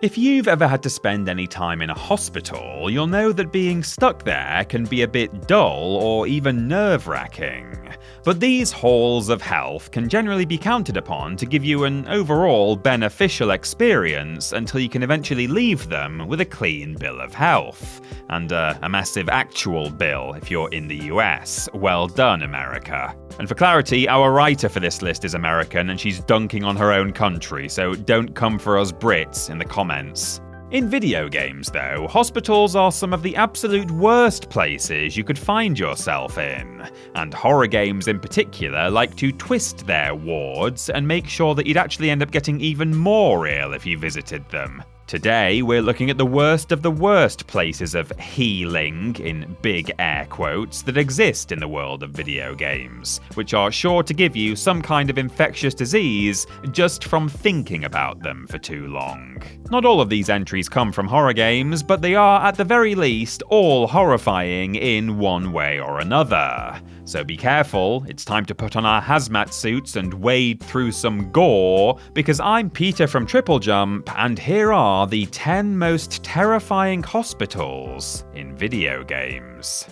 If you've ever had to spend any time in a hospital, you'll know that being stuck there can be a bit dull or even nerve-wracking. But these halls of health can generally be counted upon to give you an overall beneficial experience until you can eventually leave them with a clean bill of health. And a massive actual bill if you're in the US. Well done, America. And for clarity, our writer for this list is American and she's dunking on her own country, so don't come for us Brits in the comments. In video games, though, hospitals are some of the absolute worst places you could find yourself in. And horror games in particular like to twist their wards and make sure that you'd actually end up getting even more ill if you visited them. Today, we're looking at the worst of the worst places of healing, in big air quotes, that exist in the world of video games, which are sure to give you some kind of infectious disease just from thinking about them for too long. Not all of these entries come from horror games, but they are at the very least all horrifying in one way or another. So be careful, it's time to put on our hazmat suits and wade through some gore, because I'm Peter from TripleJump, and here are the 10 most terrifying hospitals in video games.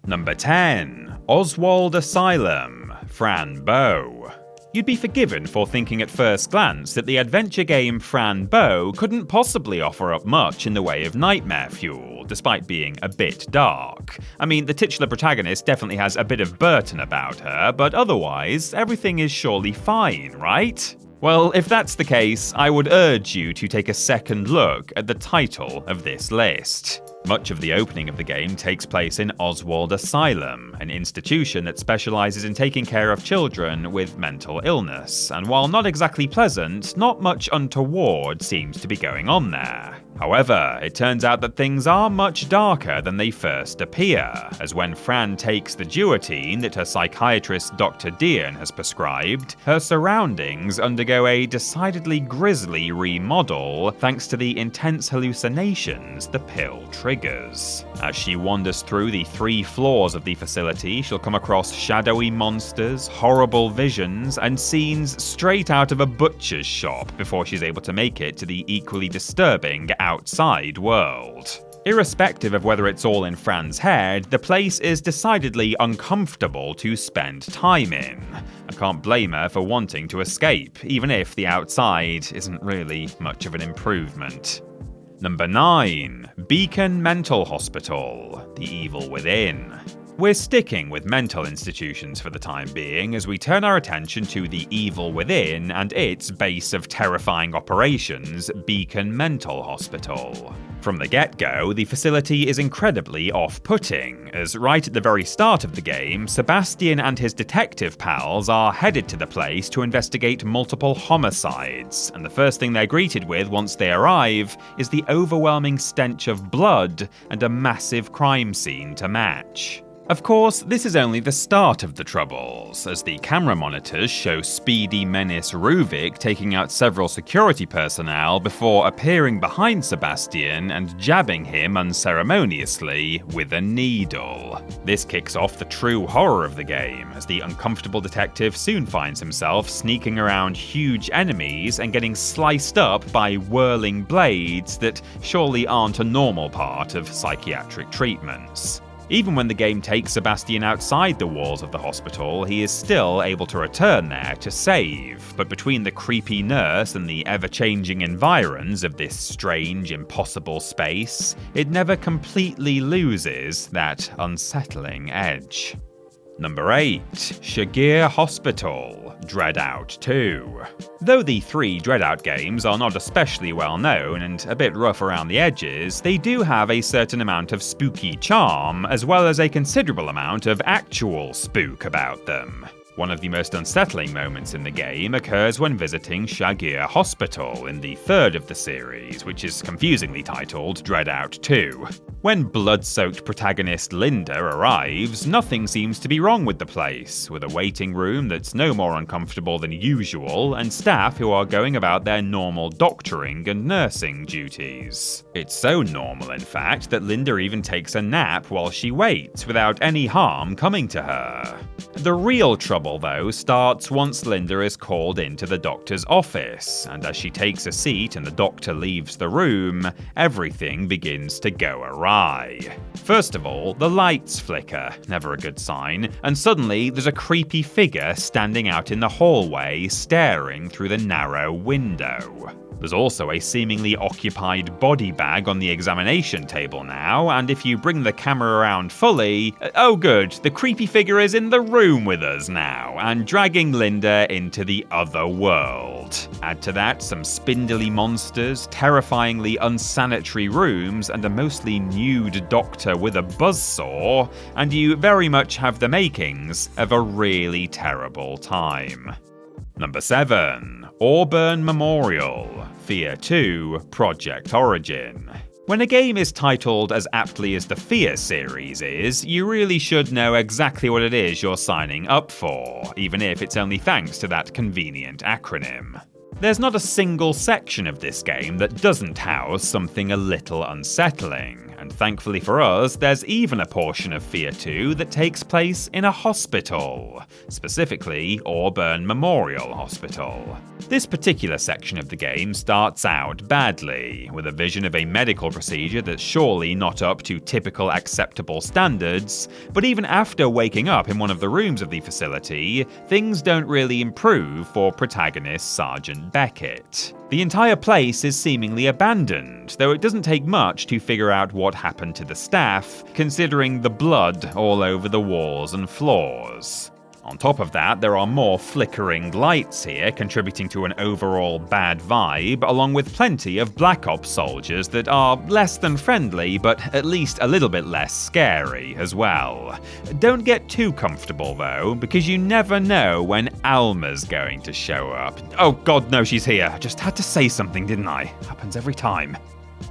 Number 10. Oswald Asylum, Fran Bow. You'd be forgiven for thinking at first glance that the adventure game Fran Bow couldn't possibly offer up much in the way of nightmare fuel, despite being a bit dark. I mean, the titular protagonist definitely has a bit of Burton about her, but otherwise, everything is surely fine, right? Well, if that's the case, I would urge you to take a second look at the title of this list. Much of the opening of the game takes place in Oswald Asylum, an institution that specializes in taking care of children with mental illness, and while not exactly pleasant, not much untoward seems to be going on there. However, it turns out that things are much darker than they first appear, as when Fran takes the duotine that her psychiatrist Dr. Dean has prescribed, her surroundings undergo a decidedly grisly remodel thanks to the intense hallucinations the pill triggers. As she wanders through the 3 floors of the facility, she'll come across shadowy monsters, horrible visions, and scenes straight out of a butcher's shop before she's able to make it to the equally disturbing outside world. Irrespective of whether it's all in Fran's head, the place is decidedly uncomfortable to spend time in. I can't blame her for wanting to escape, even if the outside isn't really much of an improvement. Number 9. Beacon Mental Hospital, The Evil Within. We're sticking with mental institutions for the time being as we turn our attention to the evil within and its base of terrifying operations, Beacon Mental Hospital. From the get-go, the facility is incredibly off-putting, as right at the very start of the game, Sebastian and his detective pals are headed to the place to investigate multiple homicides, and the first thing they're greeted with once they arrive is the overwhelming stench of blood and a massive crime scene to match. Of course, this is only the start of the troubles, as the camera monitors show speedy menace Ruvik taking out several security personnel before appearing behind Sebastian and jabbing him unceremoniously with a needle. This kicks off the true horror of the game, as the uncomfortable detective soon finds himself sneaking around huge enemies and getting sliced up by whirling blades that surely aren't a normal part of psychiatric treatments. Even when the game takes Sebastian outside the walls of the hospital, he is still able to return there to save, but between the creepy nurse and the ever-changing environs of this strange, impossible space, it never completely loses that unsettling edge. Number 8. Shagir Hospital, Dreadout 2. Though the 3 Dreadout games are not especially well known and a bit rough around the edges, they do have a certain amount of spooky charm, as well as a considerable amount of actual spook about them. One of the most unsettling moments in the game occurs when visiting Shagir Hospital in the 3rd of the series, which is confusingly titled Dreadout 2. When blood-soaked protagonist Linda arrives, nothing seems to be wrong with the place, with a waiting room that's no more uncomfortable than usual, and staff who are going about their normal doctoring and nursing duties. It's so normal, in fact, that Linda even takes a nap while she waits, without any harm coming to her. The real trouble trouble, though, starts once Linda is called into the doctor's office, and as she takes a seat and the doctor leaves the room, everything begins to go awry. First of all, the lights flicker, never a good sign, and suddenly there's a creepy figure standing out in the hallway, staring through the narrow window. There's also a seemingly occupied body bag on the examination table now, and if you bring the camera around fully, oh good, the creepy figure is in the room with us now, and dragging Linda into the other world. Add to that some spindly monsters, terrifyingly unsanitary rooms, and a mostly nude doctor with a buzzsaw, and you very much have the makings of a really terrible time. Number 7. Auburn Memorial, f.e.a.r. Project Origin. When a game is titled as aptly as the f.e.a.r. series is, you really should know exactly what it is you're signing up for, even if it's only thanks to that convenient acronym. There's not a single section of this game that doesn't house something a little unsettling, and thankfully for us, there's even a portion of f.e.a.r. 2 that takes place in a hospital, specifically Auburn Memorial Hospital. This particular section of the game starts out badly, with a vision of a medical procedure that's surely not up to typical acceptable standards, but even after waking up in one of the rooms of the facility, things don't really improve for protagonist Sergeant Beckett. The entire place is seemingly abandoned, though it doesn't take much to figure out what happened to the staff, considering the blood all over the walls and floors. On top of that, there are more flickering lights here, contributing to an overall bad vibe, along with plenty of Black Ops soldiers that are less than friendly, but at least a little bit less scary as well. Don't get too comfortable though, because you never know when Alma's going to show up. Oh god, no, she's here. I just had to say something, didn't I? Happens every time.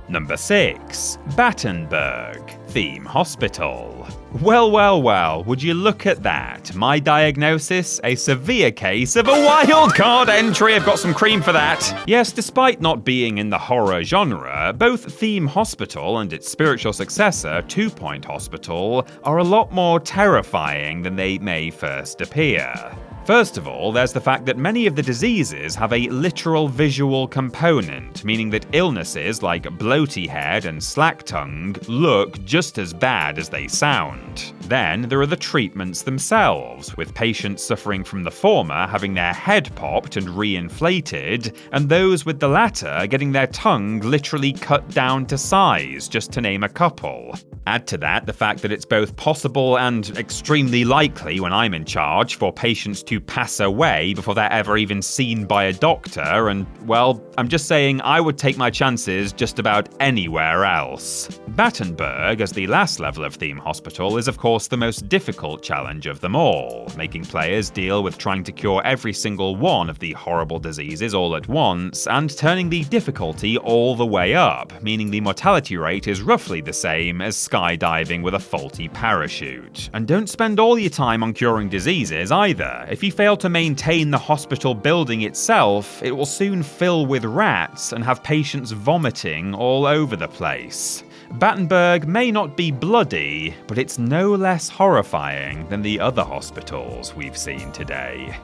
Number 6. Battenberg, Theme Hospital. Well, would you look at that? My diagnosis? A severe case of a wildcard entry. I've got some cream for that. Yes, despite not being in the horror genre, both Theme Hospital and its spiritual successor, 2 Point Hospital, are a lot more terrifying than they may first appear. First of all, there's the fact that many of the diseases have a literal visual component, meaning that illnesses like bloaty head and slack tongue look just as bad as they sound. Then there are the treatments themselves, with patients suffering from the former having their head popped and reinflated, and those with the latter getting their tongue literally cut down to size, just to name a couple. Add to that the fact that it's both possible and extremely likely when I'm in charge for patients to pass away before they're ever even seen by a doctor, and, well, I'm just saying I would take my chances just about anywhere else. Battenberg, as the last level of Theme Hospital, is of course the most difficult challenge of them all, making players deal with trying to cure every single one of the horrible diseases all at once, and turning the difficulty all the way up, meaning the mortality rate is roughly the same as skydiving with a faulty parachute. And don't spend all your time on curing diseases either. If you fail to maintain the hospital building itself, it will soon fill with rats and have patients vomiting all over the place. Battenberg may not be bloody, but it's no less horrifying than the other hospitals we've seen today.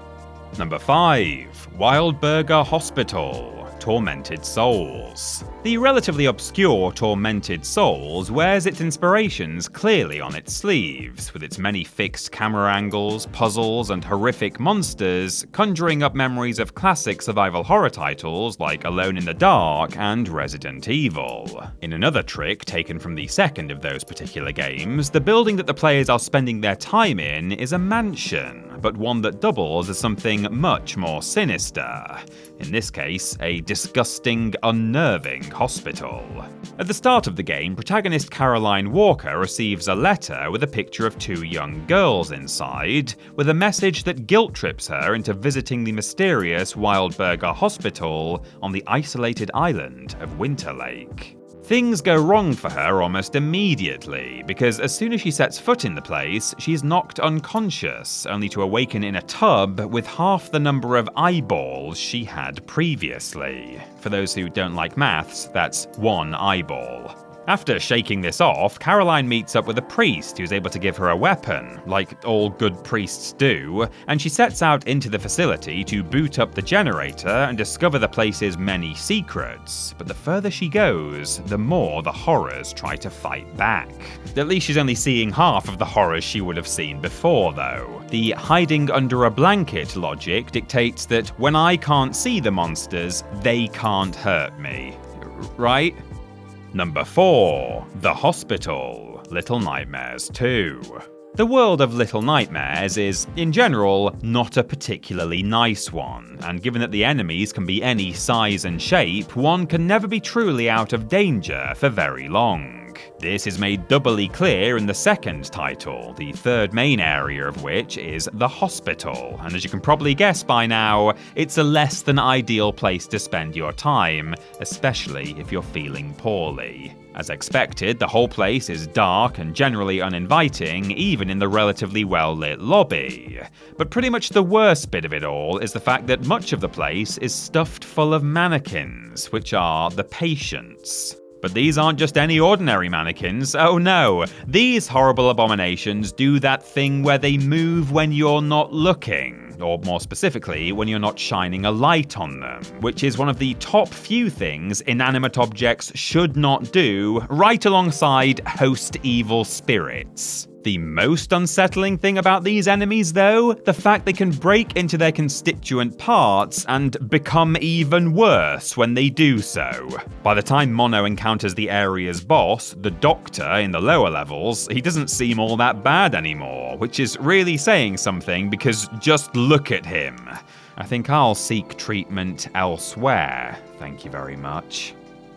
Number 5. Wildburger Hospital, Tormented Souls. The relatively obscure Tormented Souls wears its inspirations clearly on its sleeves, with its many fixed camera angles, puzzles, and horrific monsters, conjuring up memories of classic survival horror titles like Alone in the Dark and Resident Evil. In another trick taken from the second of those particular games, the building that the players are spending their time in is a mansion, but one that doubles as something much more sinister. In this case, a disgusting, unnerving hospital. At the start of the game, protagonist Caroline Walker receives a letter with a picture of 2 young girls inside, with a message that guilt-trips her into visiting the mysterious Wildburger Hospital on the isolated island of Winter Lake. Things go wrong for her almost immediately, because as soon as she sets foot in the place, she's knocked unconscious, only to awaken in a tub with half the number of eyeballs she had previously. For those who don't like maths, that's 1 eyeball. After shaking this off, Caroline meets up with a priest who's able to give her a weapon, like all good priests do, and she sets out into the facility to boot up the generator and discover the place's many secrets. But the further she goes, the more the horrors try to fight back. At least she's only seeing half of the horrors she would have seen before, though. The hiding under a blanket logic dictates that when I can't see the monsters, they can't hurt me. Right? Number 4. The Hospital. Little Nightmares 2. The world of Little Nightmares is, in general, not a particularly nice one, and given that the enemies can be any size and shape, one can never be truly out of danger for very long. This is made doubly clear in the second title, the third main area of which is the hospital, and as you can probably guess by now, it's a less than ideal place to spend your time, especially if you're feeling poorly. As expected, the whole place is dark and generally uninviting, even in the relatively well-lit lobby. But pretty much the worst bit of it all is the fact that much of the place is stuffed full of mannequins, which are the patients. But these aren't just any ordinary mannequins, oh no, these horrible abominations do that thing where they move when you're not looking, or more specifically, when you're not shining a light on them, which is one of the top few things inanimate objects should not do, right alongside host evil spirits. The most unsettling thing about these enemies, though, the fact they can break into their constituent parts and become even worse when they do so. By the time Mono encounters the area's boss, the Doctor in the lower levels, he doesn't seem all that bad anymore, which is really saying something because just look at him. I think I'll seek treatment elsewhere, thank you very much.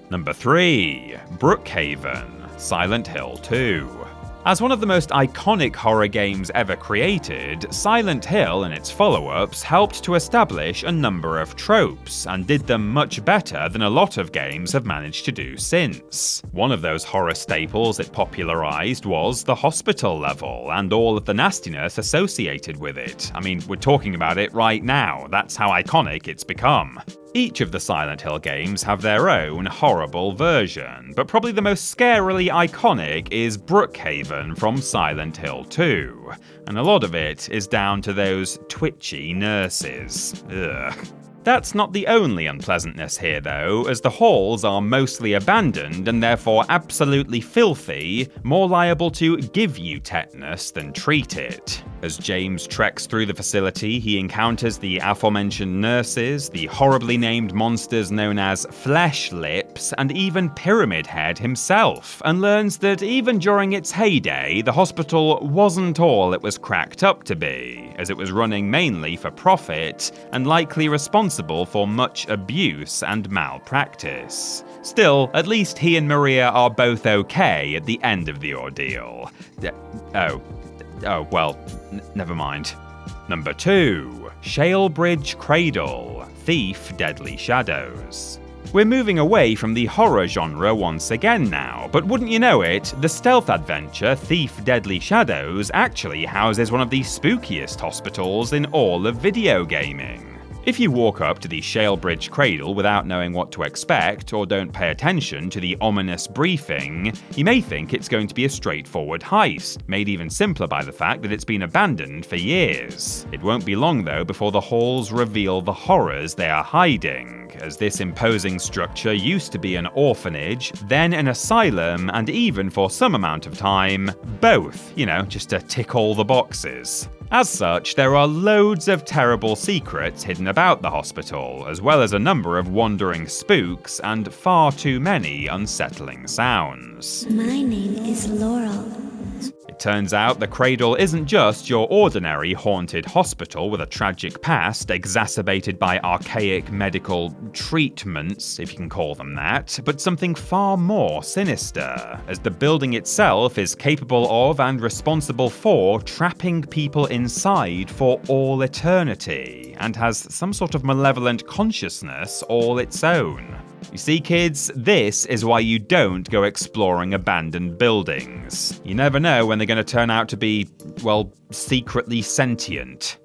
Number 3. Brookhaven, Silent Hill 2. As one of the most iconic horror games ever created, Silent Hill and its follow-ups helped to establish a number of tropes, and did them much better than a lot of games have managed to do since. One of those horror staples it popularized was the hospital level, and all of the nastiness associated with it. I mean, we're talking about it right now, that's how iconic it's become. Each of the Silent Hill games have their own horrible version, but probably the most scarily iconic is Brookhaven from Silent Hill 2, and a lot of it is down to those twitchy nurses. Ugh. That's not the only unpleasantness here though, as the halls are mostly abandoned and therefore absolutely filthy, more liable to give you tetanus than treat it. As James treks through the facility, he encounters the aforementioned nurses, the horribly named monsters known as Flesh Lips, and even Pyramid Head himself, and learns that even during its heyday, the hospital wasn't all it was cracked up to be, as it was running mainly for profit, and likely responsible for much abuse and malpractice. Still, at least he and Maria are both okay at the end of the ordeal. Oh, well, never mind. Number 2. Shalebridge Cradle, Thief Deadly Shadows. We're moving away from the horror genre once again now, but wouldn't you know it, the stealth adventure Thief Deadly Shadows actually houses one of the spookiest hospitals in all of video gaming. If you walk up to the Shalebridge Cradle without knowing what to expect, or don't pay attention to the ominous briefing, you may think it's going to be a straightforward heist, made even simpler by the fact that it's been abandoned for years. It won't be long though before the halls reveal the horrors they are hiding, as this imposing structure used to be an orphanage, then an asylum, and even for some amount of time, both, just to tick all the boxes. As such, there are loads of terrible secrets hidden about the hospital, as well as a number of wandering spooks and far too many unsettling sounds. My name is Laurel. It turns out the Cradle isn't just your ordinary haunted hospital with a tragic past exacerbated by archaic medical treatments, if you can call them that, but something far more sinister, as the building itself is capable of and responsible for trapping people inside for all eternity, and has some sort of malevolent consciousness all its own. You see, kids, this is why you don't go exploring abandoned buildings. You never know when they're going to turn out to be, well, secretly sentient.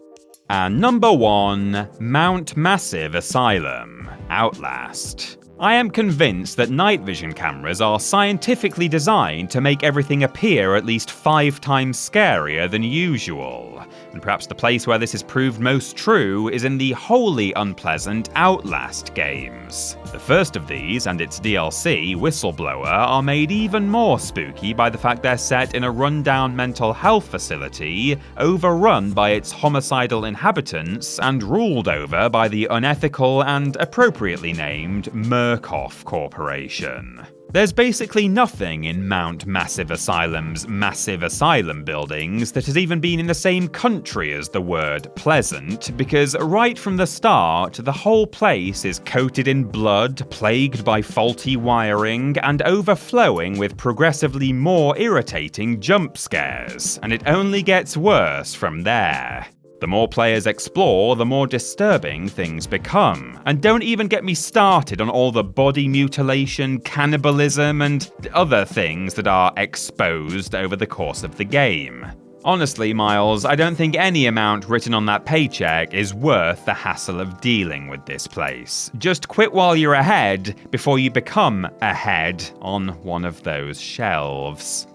And number 1, Mount Massive Asylum, Outlast. I am convinced that night vision cameras are scientifically designed to make everything appear at least 5 times scarier than usual. And perhaps the place where this is proved most true is in the wholly unpleasant Outlast games. The first of these, and its DLC, Whistleblower, are made even more spooky by the fact they're set in a rundown mental health facility, overrun by its homicidal inhabitants, and ruled over by the unethical and appropriately named Murkoff Corporation. There's basically nothing in Mount Massive Asylum's massive asylum buildings that has even been in the same country as the word pleasant, because right from the start, the whole place is coated in blood, plagued by faulty wiring, and overflowing with progressively more irritating jump scares, and it only gets worse from there. The more players explore, the more disturbing things become. And don't even get me started on all the body mutilation, cannibalism, and other things that are exposed over the course of the game. Honestly, Miles, I don't think any amount written on that paycheck is worth the hassle of dealing with this place. Just quit while you're ahead before you become ahead on one of those shelves.